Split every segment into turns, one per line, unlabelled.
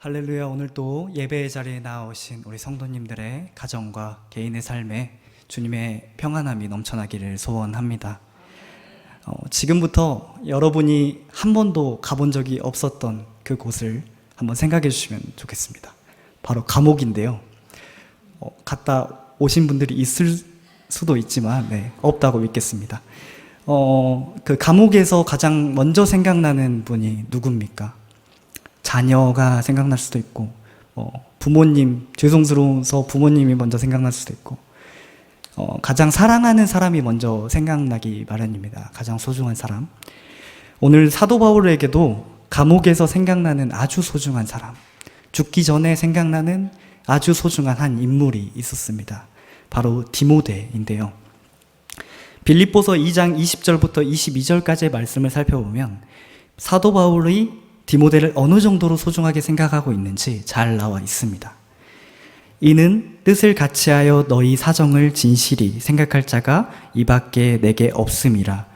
할렐루야. 오늘 또 예배의 자리에 나오신 우리 성도님들의 가정과 개인의 삶에 주님의 평안함이 넘쳐나기를 소원합니다. 지금부터 여러분이 한 번도 가본 적이 없었던 그 곳을 한번 생각해 주시면 좋겠습니다. 바로 감옥인데요. 갔다 오신 분들이 있을 수도 있지만 없다고 믿겠습니다. 그 감옥에서 가장 먼저 생각나는 분이 누굽니까? 자녀가 생각날 수도 있고, 부모님, 죄송스러워서 부모님이 먼저 생각날 수도 있고, 가장 사랑하는 사람이 먼저 생각나기 마련입니다. 가장 소중한 사람. 오늘 사도 바울에게도 감옥에서 생각나는 아주 소중한 사람, 죽기 전에 생각나는 아주 소중한 한 인물이 있었습니다. 바로 디모데인데요. 빌립보서 2장 20절부터 22절까지의 말씀을 살펴보면 사도 바울이 디모데를 어느 정도로 소중하게 생각하고 있는지 잘 나와 있습니다. 이는 뜻을 같이하여 너희 사정을 진실히 생각할 자가 이밖에 내게 없음이라.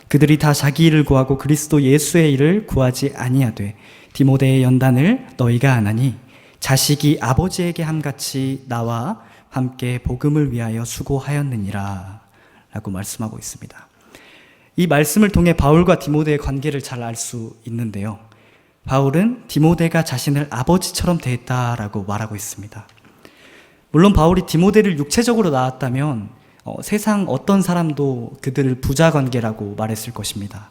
그들이 다 자기 일을 구하고 그리스도 예수의 일을 구하지 아니하되 디모데의 연단을 너희가 아나니 자식이 아버지에게 함같이 나와 함께 복음을 위하여 수고하였느니라 라고 말씀하고 있습니다. 이 말씀을 통해 바울과 디모데의 관계를 잘 알 수 있는데요. 바울은 디모데가 자신을 아버지처럼 대했다라고 말하고 있습니다. 물론 바울이 디모데를 육체적으로 낳았다면 세상 어떤 사람도 그들을 부자 관계라고 말했을 것입니다.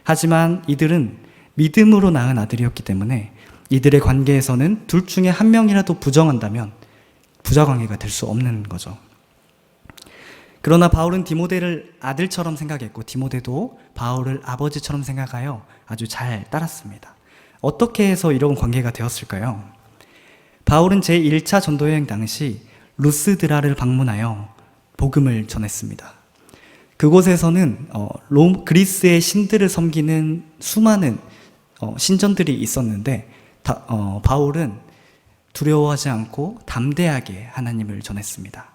하지만 이들은 믿음으로 낳은 아들이었기 때문에 이들의 관계에서는 둘 중에 한 명이라도 부정한다면 부자 관계가 될 수 없는 거죠. 그러나 바울은 디모데를 아들처럼 생각했고 디모데도 바울을 아버지처럼 생각하여 아주 잘 따랐습니다. 어떻게 해서 이런 관계가 되었을까요? 바울은 제1차 전도여행 당시 루스드라를 방문하여 복음을 전했습니다. 그곳에서는 그리스의 신들을 섬기는 수많은 신전들이 있었는데 바울은 두려워하지 않고 담대하게 하나님을 전했습니다.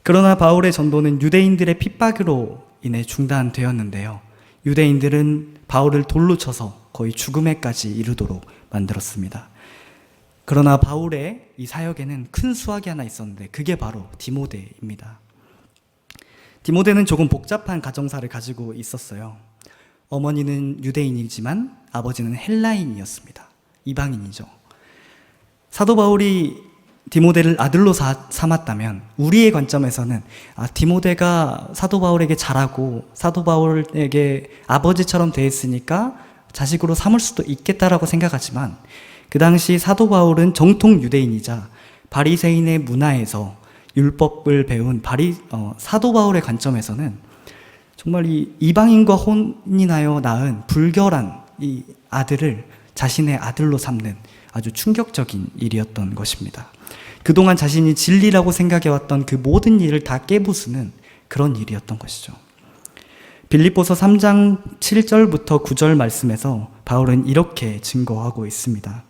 그러나 바울의 전도는 유대인들의 핍박으로 인해 중단되었는데요. 유대인들은 바울을 돌로 쳐서 거의 죽음에까지 이르도록 만들었습니다. 그러나 바울의 이 사역에는 큰 수확이 하나 있었는데 그게 바로 디모데입니다. 디모데는 조금 복잡한 가정사를 가지고 있었어요. 어머니는 유대인이지만 아버지는 헬라인이었습니다. 이방인이죠. 사도 바울이 디모데를 아들로 삼았다면 우리의 관점에서는 디모데가 사도 바울에게 잘하고 사도 바울에게 아버지처럼 대했으니까 자식으로 삼을 수도 있겠다라고 생각하지만 그 당시 사도 바울은 정통 유대인이자 바리새인의 문화에서 율법을 배운 사도 바울의 관점에서는 정말 이 이방인과 혼인하여 낳은 불결한 이 아들을 자신의 아들로 삼는 아주 충격적인 일이었던 것입니다. 그동안 자신이 진리라고 생각해왔던 그 모든 일을 다 깨부수는 그런 일이었던 것이죠. 빌립보서 3장 7절부터 9절 말씀에서 바울은 이렇게 증거하고 있습니다.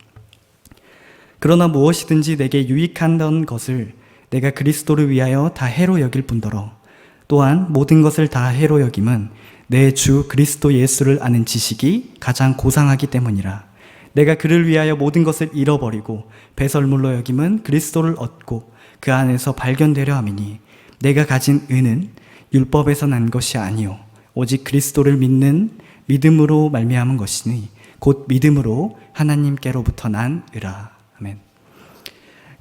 그러나 무엇이든지 내게 유익한 것을 내가 그리스도를 위하여 다 해로 여길 뿐더러 또한 모든 것을 다 해로 여김은 내 주 그리스도 예수를 아는 지식이 가장 고상하기 때문이라. 내가 그를 위하여 모든 것을 잃어버리고 배설물로 여김은 그리스도를 얻고 그 안에서 발견되려 함이니 내가 가진 의는 율법에서 난 것이 아니요 오직 그리스도를 믿는 믿음으로 말미암은 것이니 곧 믿음으로 하나님께로부터 난 의라. 아멘.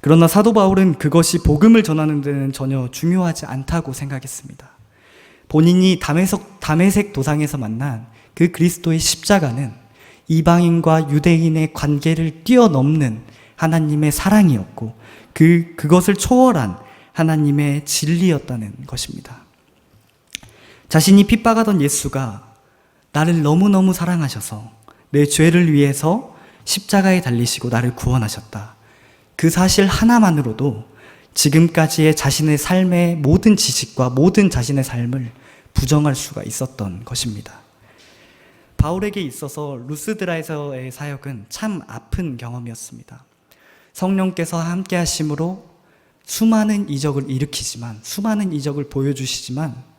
그러나 사도 바울은 그것이 복음을 전하는 데는 전혀 중요하지 않다고 생각했습니다. 본인이 다메섹 도상에서 만난 그 그리스도의 십자가는 이방인과 유대인의 관계를 뛰어넘는 하나님의 사랑이었고 그것을 초월한 하나님의 진리였다는 것입니다. 자신이 핍박하던 예수가 나를 너무너무 사랑하셔서 내 죄를 위해서 십자가에 달리시고 나를 구원하셨다. 그 사실 하나만으로도 지금까지의 자신의 삶의 모든 지식과 모든 자신의 삶을 부정할 수가 있었던 것입니다. 바울에게 있어서 루스드라에서의 사역은 참 아픈 경험이었습니다. 성령께서 함께 하심으로 수많은 이적을 일으키지만 수많은 이적을 보여주시지만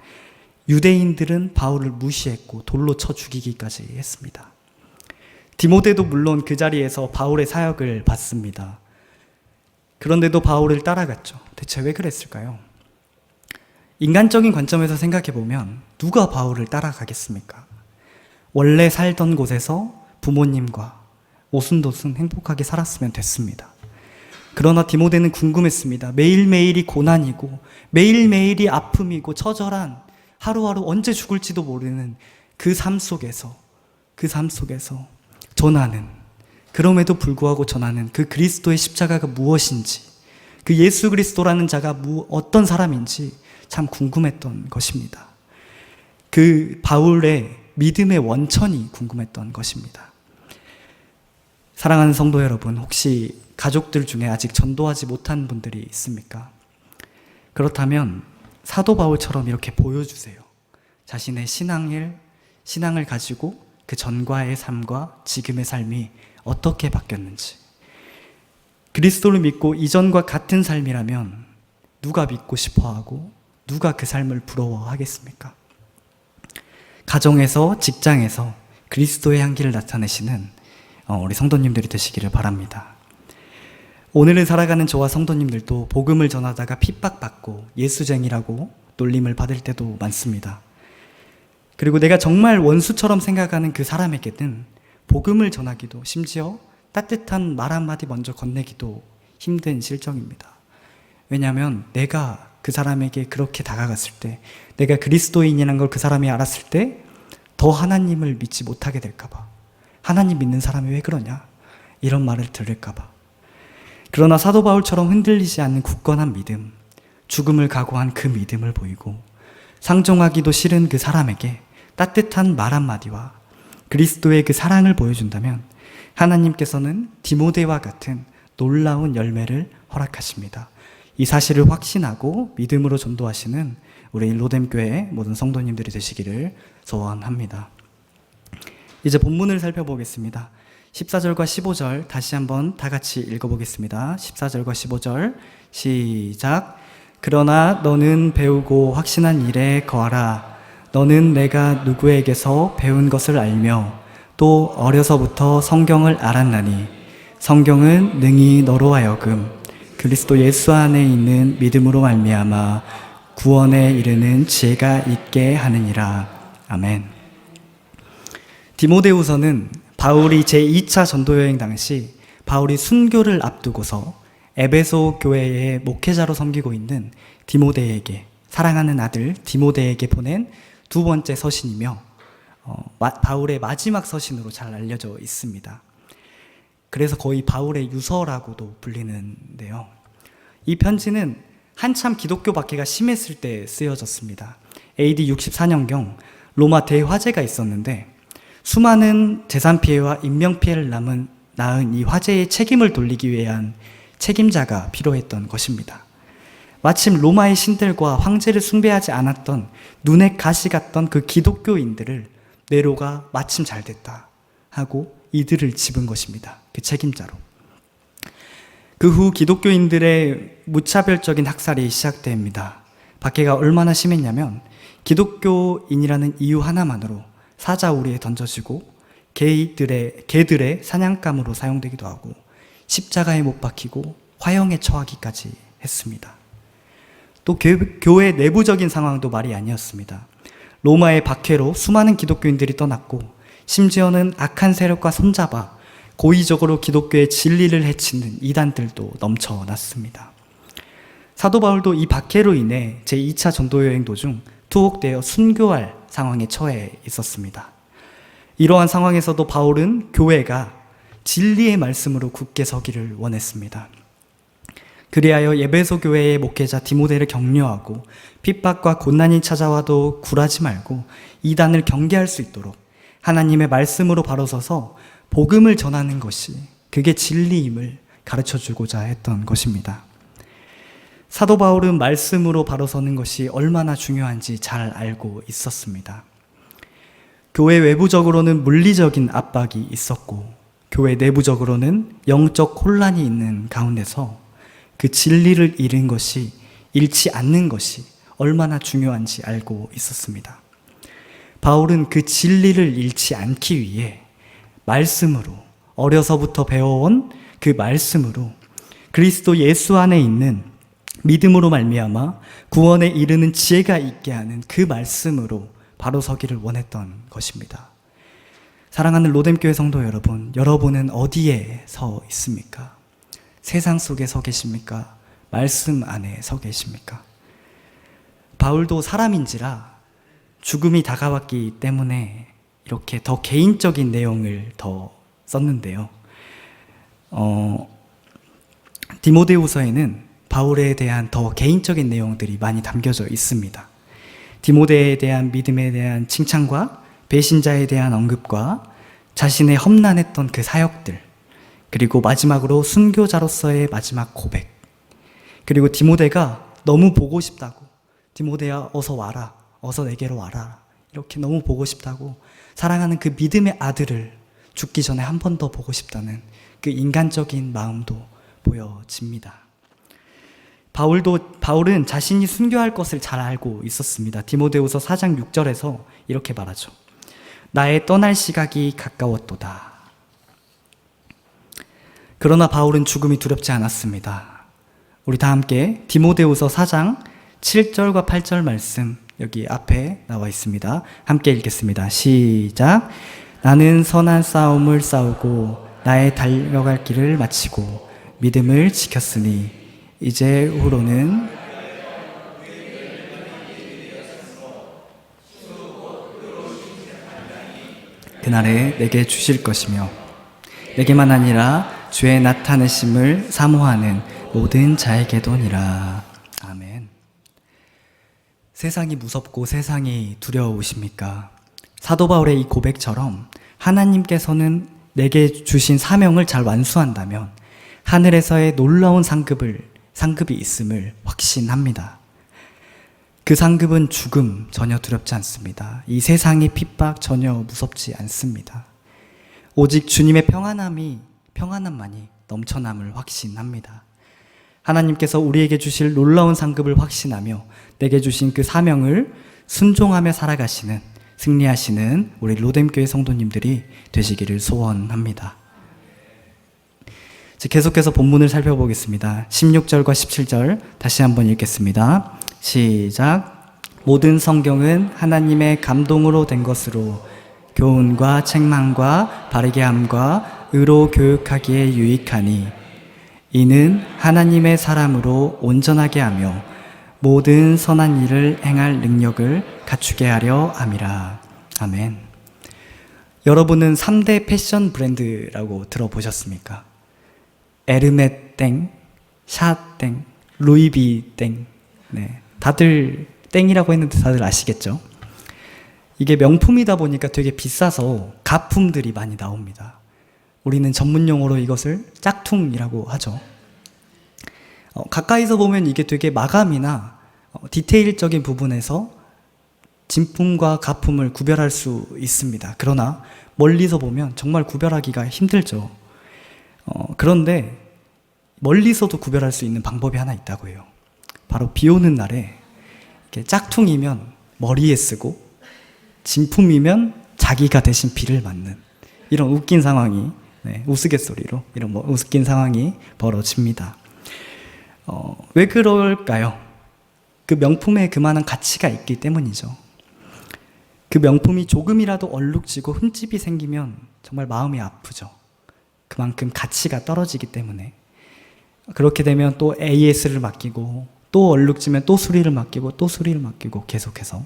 유대인들은 바울을 무시했고 돌로 쳐 죽이기까지 했습니다. 디모데도 물론 그 자리에서 바울의 사역을 받습니다. 그런데도 바울을 따라갔죠. 대체 왜 그랬을까요? 인간적인 관점에서 생각해보면 누가 바울을 따라가겠습니까? 원래 살던 곳에서 부모님과 오순도순 행복하게 살았으면 됐습니다. 그러나 디모데는 궁금했습니다. 매일매일이 고난이고 매일매일이 아픔이고 처절한 하루하루 언제 죽을지도 모르는 그 삶 속에서 전하는, 그럼에도 불구하고 전하는 그 그리스도의 십자가가 무엇인지, 그 예수 그리스도라는 자가 어떤 사람인지 참 궁금했던 것입니다. 그 바울의 믿음의 원천이 궁금했던 것입니다. 사랑하는 성도 여러분, 혹시 가족들 중에 아직 전도하지 못한 분들이 있습니까? 그렇다면 사도 바울처럼 이렇게 보여주세요. 자신의 신앙을 가지고 그 전과의 삶과 지금의 삶이 어떻게 바뀌었는지. 그리스도를 믿고 이전과 같은 삶이라면 누가 믿고 싶어하고 누가 그 삶을 부러워하겠습니까? 가정에서, 직장에서 그리스도의 향기를 나타내시는 우리 성도님들이 되시기를 바랍니다. 오늘을 살아가는 저와 성도님들도 복음을 전하다가 핍박받고 예수쟁이라고 놀림을 받을 때도 많습니다. 그리고 내가 정말 원수처럼 생각하는 그 사람에게는 복음을 전하기도, 심지어 따뜻한 말 한마디 먼저 건네기도 힘든 실정입니다. 왜냐하면 내가 그 사람에게 그렇게 다가갔을 때, 내가 그리스도인이라는 걸 그 사람이 알았을 때 더 하나님을 믿지 못하게 될까봐, 하나님 믿는 사람이 왜 그러냐, 이런 말을 들을까봐. 그러나 사도 바울처럼 흔들리지 않는 굳건한 믿음, 죽음을 각오한 그 믿음을 보이고 상종하기도 싫은 그 사람에게 따뜻한 말 한마디와 그리스도의 그 사랑을 보여준다면 하나님께서는 디모데와 같은 놀라운 열매를 허락하십니다. 이 사실을 확신하고 믿음으로 전도하시는 우리 로뎀교회 모든 성도님들이 되시기를 소원합니다. 이제 본문을 살펴보겠습니다. 14절과 15절 다시 한번 다 같이 읽어보겠습니다. 14절과 15절 시작. 그러나 너는 배우고 확신한 일에 거하라. 너는 내가 누구에게서 배운 것을 알며 또 어려서부터 성경을 알았나니 성경은 능히 너로 하여금 그리스도 예수 안에 있는 믿음으로 말미암아 구원에 이르는 지혜가 있게 하느니라. 아멘. 디모데후서는 바울이 제2차 전도여행 당시 바울이 순교를 앞두고서 에베소 교회의 목회자로 섬기고 있는 디모데에게, 사랑하는 아들 디모데에게 보낸 두 번째 서신이며 바울의 마지막 서신으로 잘 알려져 있습니다. 그래서 거의 바울의 유서라고도 불리는데요. 이 편지는 한참 기독교 박해가 심했을 때 쓰여졌습니다. AD 64년경 로마 대화재가 있었는데 수많은 재산 피해와 인명 피해를 낳은 이 화재의 책임을 돌리기 위한 책임자가 필요했던 것입니다. 마침 로마의 신들과 황제를 숭배하지 않았던 눈에 가시 같던 그 기독교인들을 네로가 마침 잘 됐다 하고 이들을 집은 것입니다. 그 책임자로. 그 후 기독교인들의 무차별적인 학살이 시작됩니다. 박해가 얼마나 심했냐면 기독교인이라는 이유 하나만으로 사자우리에 던져지고 개들의 사냥감으로 사용되기도 하고 십자가에 못 박히고 화형에 처하기까지 했습니다. 또 교회 내부적인 상황도 말이 아니었습니다. 로마의 박해로 수많은 기독교인들이 떠났고 심지어는 악한 세력과 손잡아 고의적으로 기독교의 진리를 해치는 이단들도 넘쳐났습니다. 사도 바울도 이 박해로 인해 제2차 전도여행 도중 투옥되어 순교할 상황에 처해 있었습니다. 이러한 상황에서도 바울은 교회가 진리의 말씀으로 굳게 서기를 원했습니다. 그리하여 에베소 교회의 목회자 디모데를 격려하고 핍박과 고난이 찾아와도 굴하지 말고 이단을 경계할 수 있도록 하나님의 말씀으로 바로 서서 복음을 전하는 것이 그게 진리임을 가르쳐주고자 했던 것입니다. 사도 바울은 말씀으로 바로 서는 것이 얼마나 중요한지 잘 알고 있었습니다. 교회 외부적으로는 물리적인 압박이 있었고 교회 내부적으로는 영적 혼란이 있는 가운데서 그 진리를 잃지 않는 것이 얼마나 중요한지 알고 있었습니다. 바울은 그 진리를 잃지 않기 위해 말씀으로, 어려서부터 배워온 그 말씀으로, 그리스도 예수 안에 있는 믿음으로 말미암아 구원에 이르는 지혜가 있게 하는 그 말씀으로 바로 서기를 원했던 것입니다. 사랑하는 로뎀교회 성도 여러분, 여러분은 어디에 서 있습니까? 세상 속에 서 계십니까? 말씀 안에 서 계십니까? 바울도 사람인지라 죽음이 다가왔기 때문에 이렇게 더 개인적인 내용을 더 썼는데요. 디모데후서에는 바울에 대한 더 개인적인 내용들이 많이 담겨져 있습니다. 디모데에 대한 믿음에 대한 칭찬과 배신자에 대한 언급과 자신의 험난했던 그 사역들, 그리고 마지막으로 순교자로서의 마지막 고백, 그리고 디모데가 너무 보고 싶다고, 디모데야 어서 와라, 어서 내게로 와라, 이렇게 너무 보고 싶다고, 사랑하는 그 믿음의 아들을 죽기 전에 한 번 더 보고 싶다는 그 인간적인 마음도 보여집니다. 바울은 자신이 순교할 것을 잘 알고 있었습니다. 디모데후서 4장 6절에서 이렇게 말하죠. 나의 떠날 시각이 가까웠도다. 그러나 바울은 죽음이 두렵지 않았습니다. 우리 다 함께 디모데후서 4장 7절과 8절 말씀 여기 앞에 나와 있습니다. 함께 읽겠습니다. 시작. 나는 선한 싸움을 싸우고 나의 달려갈 길을 마치고 믿음을 지켰으니 이제 후로는 그날에 내게 주실 것이며 내게만 아니라 주의 나타내심을 사모하는 모든 자에게도니라. 아멘. 세상이 무섭고 세상이 두려우십니까? 사도 바울의 이 고백처럼 하나님께서는 내게 주신 사명을 잘 완수한다면 하늘에서의 놀라운 상급이 있음을 확신합니다. 그 상급은 죽음 전혀 두렵지 않습니다. 이 세상의 핍박 전혀 무섭지 않습니다. 오직 주님의 평안함만이 넘쳐남을 확신합니다. 하나님께서 우리에게 주실 놀라운 상급을 확신하며 내게 주신 그 사명을 순종하며 살아가시는, 승리하시는 우리 로뎀교회 성도님들이 되시기를 소원합니다. 계속해서 본문을 살펴보겠습니다. 16절과 17절 다시 한번 읽겠습니다. 시작. 모든 성경은 하나님의 감동으로 된 것으로 교훈과 책망과 바르게 함과 의로 교육하기에 유익하니 이는 하나님의 사람으로 온전하게 하며 모든 선한 일을 행할 능력을 갖추게 하려 함이라. 아멘. 여러분은 3대 패션 브랜드라고 들어보셨습니까? 에르메 땡, 샤 땡, 루이비 땡. 네, 다들 땡이라고 했는데 다들 아시겠죠? 이게 명품이다 보니까 되게 비싸서 가품들이 많이 나옵니다. 우리는 전문 용어로 이것을 짝퉁이라고 하죠. 가까이서 보면 이게 되게 마감이나 디테일적인 부분에서 진품과 가품을 구별할 수 있습니다. 그러나 멀리서 보면 정말 구별하기가 힘들죠. 그런데 멀리서도 구별할 수 있는 방법이 하나 있다고 해요. 바로 비 오는 날에 이렇게 짝퉁이면 머리에 쓰고 진품이면 자기가 대신 비를 맞는 이런 웃긴 상황이, 우스갯소리로 이런 웃긴 상황이 벌어집니다. 왜 그럴까요? 그 명품에 그만한 가치가 있기 때문이죠. 그 명품이 조금이라도 얼룩지고 흠집이 생기면 정말 마음이 아프죠. 그만큼 가치가 떨어지기 때문에. 그렇게 되면 또 AS를 맡기고 또 얼룩지면 또 수리를 맡기고 또 수리를 맡기고 계속해서.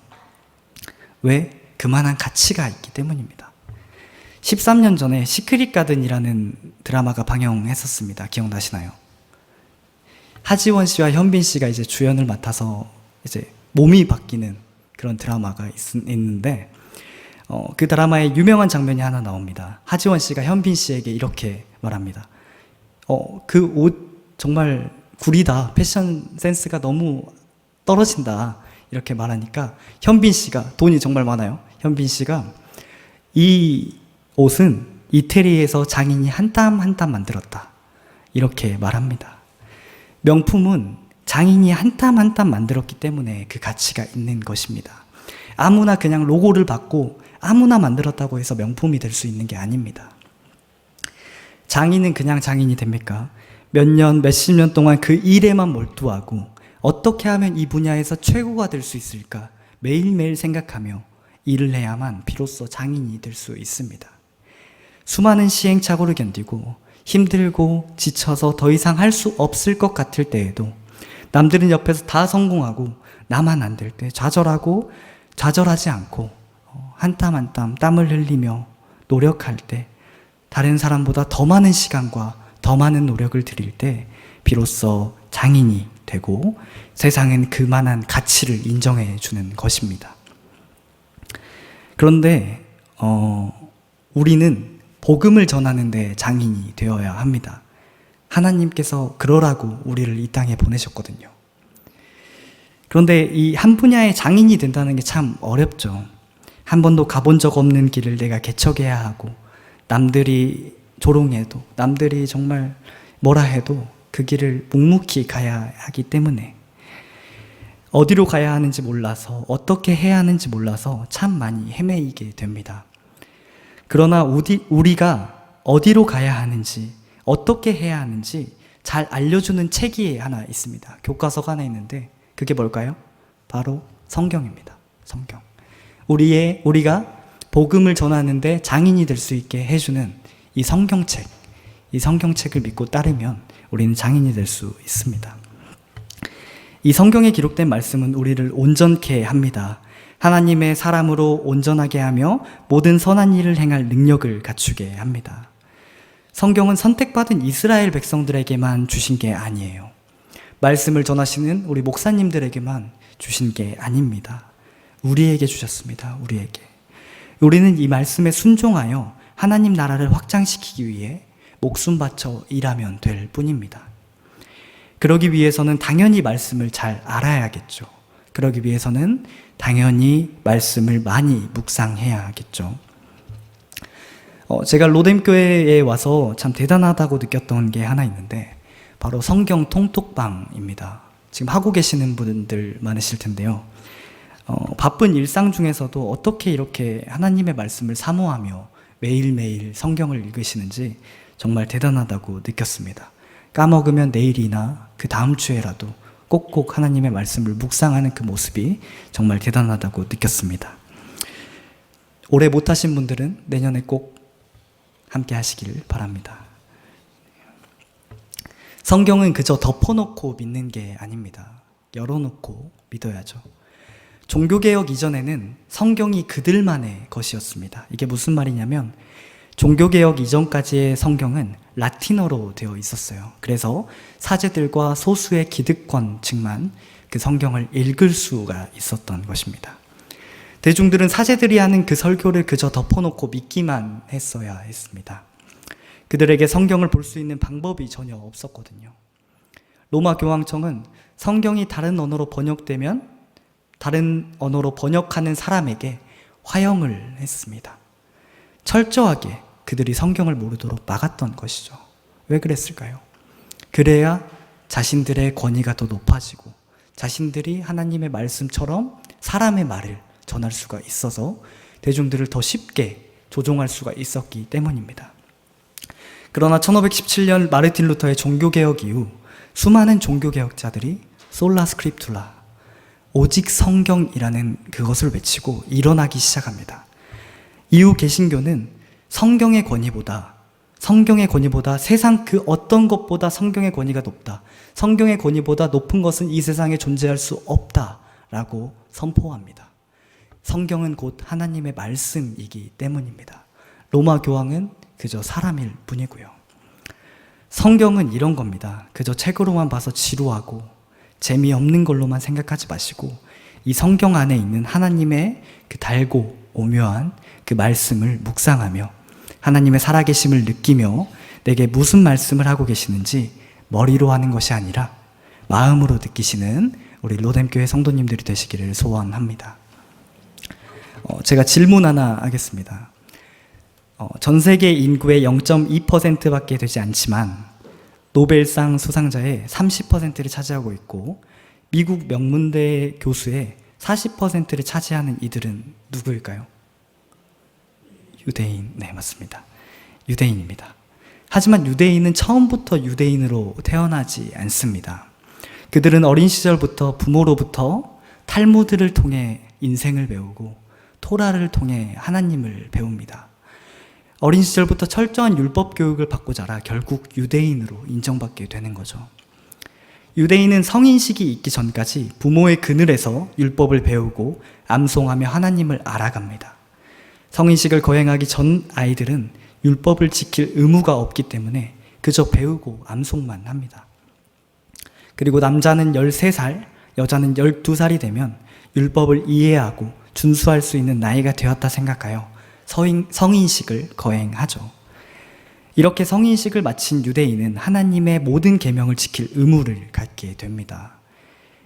왜? 그만한 가치가 있기 때문입니다. 13년 전에 시크릿 가든이라는 드라마가 방영했었습니다. 기억나시나요? 하지원 씨와 현빈 씨가 이제 주연을 맡아서 이제 몸이 바뀌는 그런 드라마가 있는데, 그 드라마에 유명한 장면이 하나 나옵니다. 하지원 씨가 현빈 씨에게 이렇게 말합니다. 그 옷 정말 구리다. 패션 센스가 너무 떨어진다. 이렇게 말하니까 현빈 씨가, 돈이 정말 많아요. 현빈 씨가 이 옷은 이태리에서 장인이 한 땀 한 땀 만들었다. 이렇게 말합니다. 명품은 장인이 한 땀 한 땀 만들었기 때문에 그 가치가 있는 것입니다. 아무나 그냥 로고를 받고 아무나 만들었다고 해서 명품이 될 수 있는 게 아닙니다. 장인은 그냥 장인이 됩니까? 몇 년, 몇십 년 동안 그 일에만 몰두하고 어떻게 하면 이 분야에서 최고가 될 수 있을까 매일매일 생각하며 일을 해야만 비로소 장인이 될 수 있습니다. 수많은 시행착오를 견디고 힘들고 지쳐서 더 이상 할 수 없을 것 같을 때에도 남들은 옆에서 다 성공하고 나만 안 될 때 좌절하고 좌절하지 않고 한 땀 한 땀 땀을 흘리며 노력할 때 다른 사람보다 더 많은 시간과 더 많은 노력을 들일 때 비로소 장인이 되고 세상은 그만한 가치를 인정해 주는 것입니다. 그런데 우리는 복음을 전하는 데 장인이 되어야 합니다. 하나님께서 그러라고 우리를 이 땅에 보내셨거든요. 그런데 이 한 분야의 장인이 된다는 게 참 어렵죠. 한 번도 가본 적 없는 길을 내가 개척해야 하고 남들이 조롱해도 남들이 정말 뭐라 해도 그 길을 묵묵히 가야 하기 때문에 어디로 가야 하는지 몰라서 어떻게 해야 하는지 몰라서 참 많이 헤매이게 됩니다. 그러나 우리가 어디로 가야 하는지 어떻게 해야 하는지 잘 알려주는 책이 하나 있습니다. 교과서가 하나 있는데 그게 뭘까요? 바로 성경입니다. 성경. 우리가 복음을 전하는데 장인이 될 수 있게 해주는 이 성경책, 이 성경책을 믿고 따르면 우리는 장인이 될 수 있습니다. 이 성경에 기록된 말씀은 우리를 온전케 합니다. 하나님의 사람으로 온전하게 하며 모든 선한 일을 행할 능력을 갖추게 합니다. 성경은 선택받은 이스라엘 백성들에게만 주신 게 아니에요. 말씀을 전하시는 우리 목사님들에게만 주신 게 아닙니다. 우리에게 주셨습니다. 우리에게. 우리는 이 말씀에 순종하여 하나님 나라를 확장시키기 위해 목숨 바쳐 일하면 될 뿐입니다. 그러기 위해서는 당연히 말씀을 잘 알아야겠죠. 그러기 위해서는 당연히 말씀을 많이 묵상해야겠죠. 제가 로뎀교회에 와서 참 대단하다고 느꼈던 게 하나 있는데 바로 성경 통독방입니다. 지금 하고 계시는 분들 많으실 텐데요. 바쁜 일상 중에서도 어떻게 이렇게 하나님의 말씀을 사모하며 매일매일 성경을 읽으시는지 정말 대단하다고 느꼈습니다. 까먹으면 내일이나 그 다음 주에라도 꼭꼭 하나님의 말씀을 묵상하는 그 모습이 정말 대단하다고 느꼈습니다. 올해 못하신 분들은 내년에 꼭 함께 하시길 바랍니다. 성경은 그저 덮어놓고 믿는 게 아닙니다. 열어놓고 믿어야죠. 종교개혁 이전에는 성경이 그들만의 것이었습니다. 이게 무슨 말이냐면 종교개혁 이전까지의 성경은 라틴어로 되어 있었어요. 그래서 사제들과 소수의 기득권층만 그 성경을 읽을 수가 있었던 것입니다. 대중들은 사제들이 하는 그 설교를 그저 덮어놓고 믿기만 했어야 했습니다. 그들에게 성경을 볼 수 있는 방법이 전혀 없었거든요. 로마 교황청은 성경이 다른 언어로 번역되면 다른 언어로 번역하는 사람에게 화형을 했습니다. 철저하게 그들이 성경을 모르도록 막았던 것이죠. 왜 그랬을까요? 그래야 자신들의 권위가 더 높아지고 자신들이 하나님의 말씀처럼 사람의 말을 전할 수가 있어서 대중들을 더 쉽게 조종할 수가 있었기 때문입니다. 그러나 1517년 마르틴 루터의 종교개혁 이후 수많은 종교개혁자들이 솔라 스크립투라, 오직 성경이라는 그것을 외치고 일어나기 시작합니다. 이후 개신교는 성경의 권위보다 세상 그 어떤 것보다 성경의 권위가 높다. 성경의 권위보다 높은 것은 이 세상에 존재할 수 없다라고 선포합니다. 성경은 곧 하나님의 말씀이기 때문입니다. 로마 교황은 그저 사람일 뿐이고요. 성경은 이런 겁니다. 그저 책으로만 봐서 지루하고 재미없는 걸로만 생각하지 마시고 이 성경 안에 있는 하나님의 그 달고 오묘한 그 말씀을 묵상하며 하나님의 살아계심을 느끼며 내게 무슨 말씀을 하고 계시는지 머리로 하는 것이 아니라 마음으로 느끼시는 우리 로뎀교회 성도님들이 되시기를 소원합니다. 제가 질문 하나 하겠습니다. 전 세계 인구의 0.2%밖에 되지 않지만 노벨상 수상자의 30%를 차지하고 있고 미국 명문대 교수의 40%를 차지하는 이들은 누구일까요? 유대인, 네 맞습니다. 유대인입니다. 하지만 유대인은 처음부터 유대인으로 태어나지 않습니다. 그들은 어린 시절부터 부모로부터 탈무드를 통해 인생을 배우고 토라를 통해 하나님을 배웁니다. 어린 시절부터 철저한 율법 교육을 받고 자라 결국 유대인으로 인정받게 되는 거죠. 유대인은 성인식이 있기 전까지 부모의 그늘에서 율법을 배우고 암송하며 하나님을 알아갑니다. 성인식을 거행하기 전 아이들은 율법을 지킬 의무가 없기 때문에 그저 배우고 암송만 합니다. 그리고 남자는 13살, 여자는 12살이 되면 율법을 이해하고 준수할 수 있는 나이가 되었다 생각하여 성인식을 거행하죠. 이렇게 성인식을 마친 유대인은 하나님의 모든 계명을 지킬 의무를 갖게 됩니다.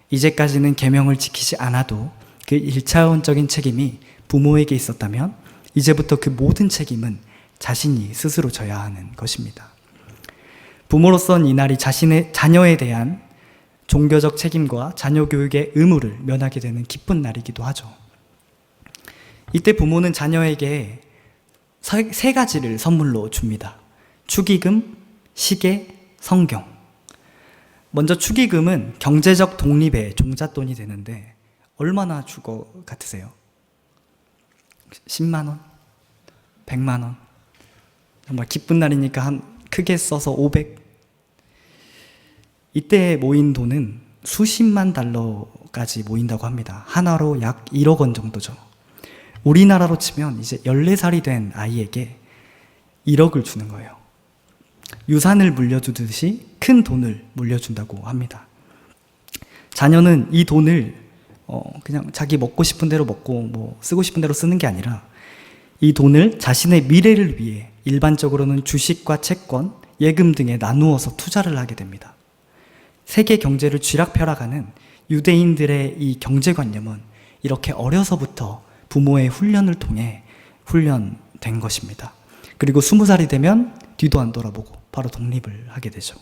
이제까지는 계명을 지키지 않아도 그 1차원적인 책임이 부모에게 있었다면 이제부터 그 모든 책임은 자신이 스스로 져야 하는 것입니다. 부모로서는 이날이 자신의 자녀에 대한 종교적 책임과 자녀 교육의 의무를 면하게 되는 기쁜 날이기도 하죠. 이때 부모는 자녀에게 세 가지를 선물로 줍니다. 축의금, 시계, 성경. 먼저 축의금은 경제적 독립의 종잣돈이 되는데 얼마나 줄 것 같으세요? 10만 원? 100만 원? 정말 기쁜 날이니까 한 크게 써서 500. 이때 모인 돈은 수십만 달러까지 모인다고 합니다. 하나로 약 1억 원 정도죠. 우리나라로 치면 이제 14살이 된 아이에게 1억을 주는 거예요. 유산을 물려주듯이 큰 돈을 물려준다고 합니다. 자녀는 이 돈을 그냥 자기 먹고 싶은 대로 먹고 뭐 쓰고 싶은 대로 쓰는 게 아니라 이 돈을 자신의 미래를 위해 일반적으로는 주식과 채권, 예금 등에 나누어서 투자를 하게 됩니다. 세계 경제를 쥐락펴락하는 유대인들의 이 경제관념은 이렇게 어려서부터 부모의 훈련을 통해 훈련된 것입니다. 그리고 20살이 되면 뒤도 안 돌아보고 바로 독립을 하게 되죠.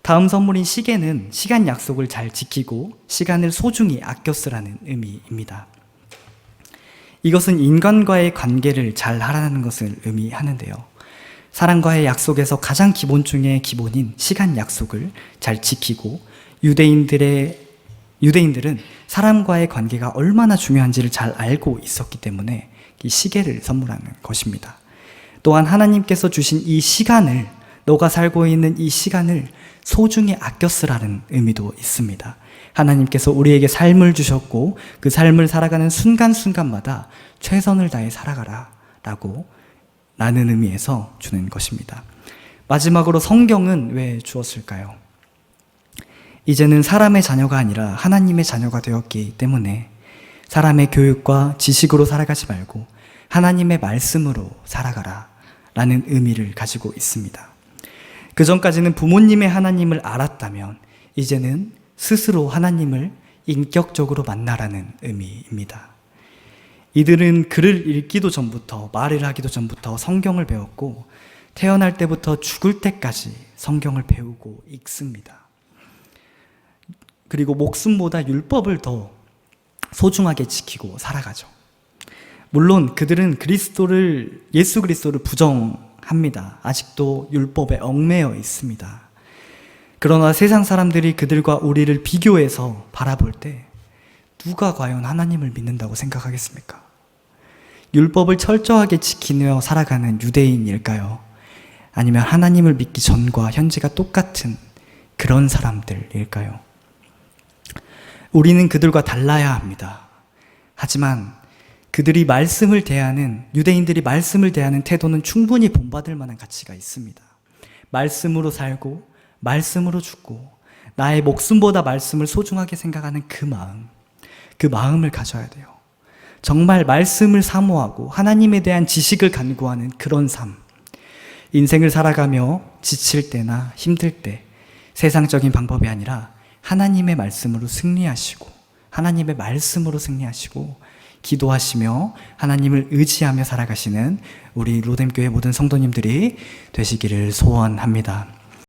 다음 선물인 시계는 시간 약속을 잘 지키고 시간을 소중히 아껴 쓰라는 의미입니다. 이것은 인간과의 관계를 잘 하라는 것을 의미하는데요. 사람과의 약속에서 가장 기본 중에 기본인 시간 약속을 잘 지키고 유대인들은 사람과의 관계가 얼마나 중요한지를 잘 알고 있었기 때문에 이 시계를 선물하는 것입니다. 또한 하나님께서 주신 이 시간을, 너가 살고 있는 이 시간을 소중히 아껴 쓰라는 의미도 있습니다. 하나님께서 우리에게 삶을 주셨고 그 삶을 살아가는 순간순간마다 최선을 다해 살아가라 라고 라는 의미에서 주는 것입니다. 마지막으로 성경은 왜 주었을까요? 이제는 사람의 자녀가 아니라 하나님의 자녀가 되었기 때문에 사람의 교육과 지식으로 살아가지 말고 하나님의 말씀으로 살아가라 라는 의미를 가지고 있습니다. 그 전까지는 부모님의 하나님을 알았다면 이제는 스스로 하나님을 인격적으로 만나라는 의미입니다. 이들은 글을 읽기도 전부터, 말을 하기도 전부터 성경을 배웠고 태어날 때부터 죽을 때까지 성경을 배우고 읽습니다. 그리고 목숨보다 율법을 더 소중하게 지키고 살아가죠. 물론 그들은 예수 그리스도를 부정합니다. 아직도 율법에 얽매여 있습니다. 그러나 세상 사람들이 그들과 우리를 비교해서 바라볼 때 누가 과연 하나님을 믿는다고 생각하겠습니까? 율법을 철저하게 지키며 살아가는 유대인일까요? 아니면 하나님을 믿기 전과 현재가 똑같은 그런 사람들일까요? 우리는 그들과 달라야 합니다. 하지만 유대인들이 말씀을 대하는 태도는 충분히 본받을 만한 가치가 있습니다. 말씀으로 살고 말씀으로 죽고 나의 목숨보다 말씀을 소중하게 생각하는 그 마음을 가져야 돼요. 정말 말씀을 사모하고 하나님에 대한 지식을 간구하는 그런 삶. 인생을 살아가며 지칠 때나 힘들 때 세상적인 방법이 아니라 하나님의 말씀으로 승리하시고 기도하시며 하나님을 의지하며 살아가시는 우리 로뎀교회 모든 성도님들이 되시기를 소원합니다.